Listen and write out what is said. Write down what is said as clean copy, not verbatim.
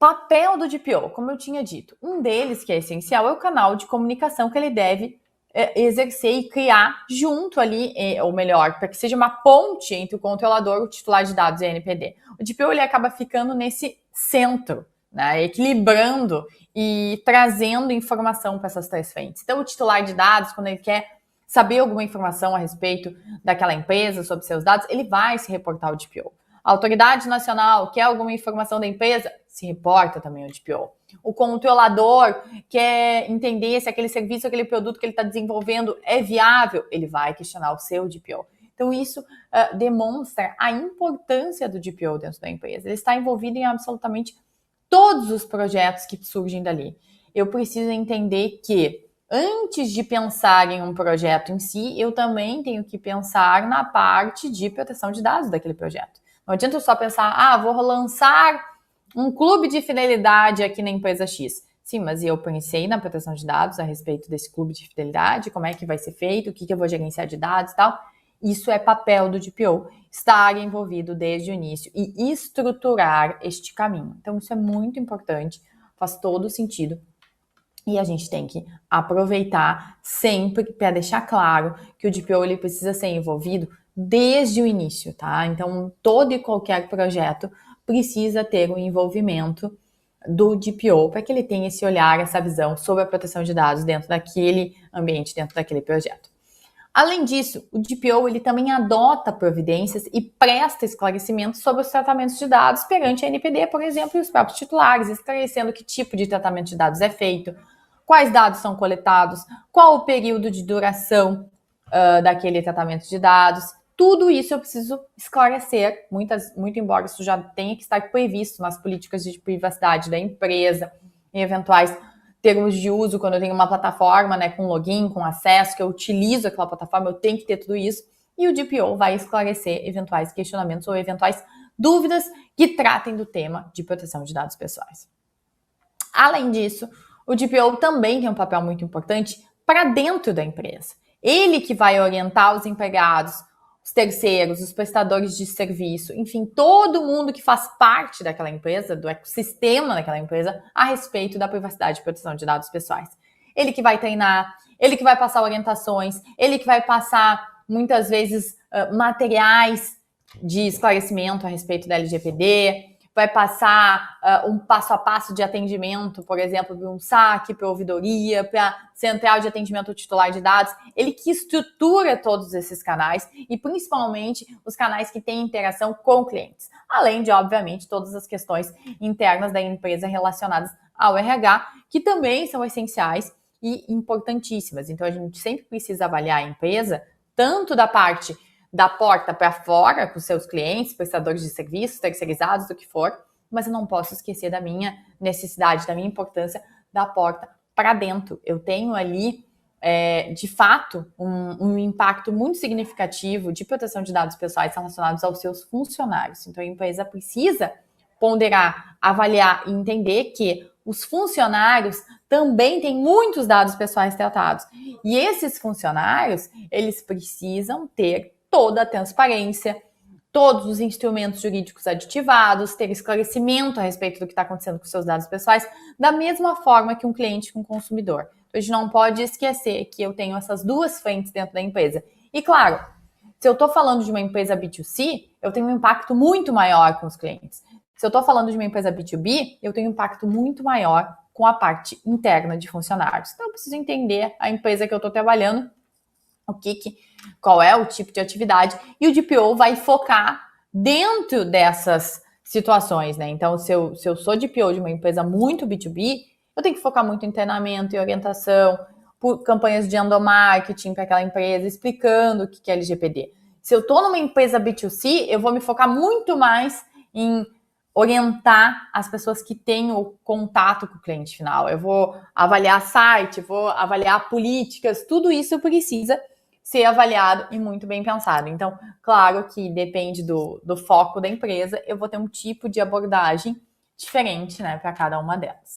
Papel do DPO, como eu tinha dito, um deles que é essencial é o canal de comunicação que ele deve exercer e criar junto ali, ou melhor, para que seja uma ponte entre o controlador, o titular de dados e a NPD. O DPO ele acaba ficando nesse centro, né, equilibrando e trazendo informação para essas três frentes. Então, o titular de dados, quando ele quer saber alguma informação a respeito daquela empresa, sobre seus dados, ele vai se reportar ao DPO. A autoridade nacional quer alguma informação da empresa, se reporta também ao DPO. O controlador quer entender se aquele serviço, aquele produto que ele está desenvolvendo é viável, ele vai questionar o seu DPO. Então, isso demonstra a importância do DPO dentro da empresa. Ele está envolvido em absolutamente todos os projetos que surgem dali. Eu preciso entender que, antes de pensar em um projeto em si, eu também tenho que pensar na parte de proteção de dados daquele projeto. Não adianta eu só pensar, vou lançar um clube de fidelidade aqui na empresa X. Sim, mas eu pensei na proteção de dados a respeito desse clube de fidelidade, como é que vai ser feito, o que eu vou gerenciar de dados e tal. Isso é papel do DPO, estar envolvido desde o início e estruturar este caminho. Então, isso é muito importante, faz todo sentido. E a gente tem que aproveitar sempre para deixar claro que o DPO ele precisa ser envolvido desde o início, tá? Então, todo e qualquer projeto precisa ter o envolvimento do DPO para que ele tenha esse olhar, essa visão sobre a proteção de dados dentro daquele ambiente, dentro daquele projeto. Além disso, o DPO ele também adota providências e presta esclarecimentos sobre os tratamentos de dados perante a NPD, por exemplo, e os próprios titulares, esclarecendo que tipo de tratamento de dados é feito, quais dados são coletados, qual o período de duração daquele tratamento de dados. Tudo isso eu preciso esclarecer, muito embora isso já tenha que estar previsto nas políticas de privacidade da empresa, em eventuais termos de uso, quando eu tenho uma plataforma, né, com login, com acesso, que eu utilizo aquela plataforma, eu tenho que ter tudo isso. E o DPO vai esclarecer eventuais questionamentos ou eventuais dúvidas que tratem do tema de proteção de dados pessoais. Além disso, o DPO também tem um papel muito importante para dentro da empresa. Ele que vai orientar os empregados, os terceiros, os prestadores de serviço, enfim, todo mundo que faz parte daquela empresa, do ecossistema daquela empresa, a respeito da privacidade e proteção de dados pessoais. Ele que vai treinar, ele que vai passar orientações, ele que vai passar, muitas vezes, materiais de esclarecimento a respeito da LGPD, vai passar um passo a passo de atendimento, por exemplo, para um saque, para ouvidoria, para central de atendimento ao titular de dados. Ele que estrutura todos esses canais e principalmente os canais que têm interação com clientes. Além de, obviamente, todas as questões internas da empresa relacionadas ao RH, que também são essenciais e importantíssimas. Então, a gente sempre precisa avaliar a empresa, tanto da parte da porta para fora, com seus clientes, prestadores de serviços, terceirizados, do que for, mas eu não posso esquecer da minha necessidade, da minha importância da porta para dentro. Eu tenho ali, de fato, um impacto muito significativo de proteção de dados pessoais relacionados aos seus funcionários. Então, a empresa precisa ponderar, avaliar e entender que os funcionários também têm muitos dados pessoais tratados. E esses funcionários, eles precisam ter toda a transparência, todos os instrumentos jurídicos aditivados, ter esclarecimento a respeito do que está acontecendo com seus dados pessoais, da mesma forma que um cliente com um consumidor. Então, a gente não pode esquecer que eu tenho essas duas frentes dentro da empresa. E, claro, se eu estou falando de uma empresa B2C, eu tenho um impacto muito maior com os clientes. Se eu estou falando de uma empresa B2B, eu tenho um impacto muito maior com a parte interna de funcionários. Então, eu preciso entender a empresa que eu estou trabalhando, qual é o tipo de atividade, e o DPO vai focar dentro dessas situações, né? Então, se eu sou DPO de uma empresa muito B2B, eu tenho que focar muito em treinamento e orientação, por campanhas de endomarketing para aquela empresa, explicando o que é LGPD. Se eu estou numa empresa B2C, eu vou me focar muito mais em orientar as pessoas que têm o contato com o cliente final. Eu vou avaliar site, vou avaliar políticas, tudo isso precisa ser avaliado e muito bem pensado. Então, claro que depende do foco da empresa, eu vou ter um tipo de abordagem diferente, né, para cada uma delas.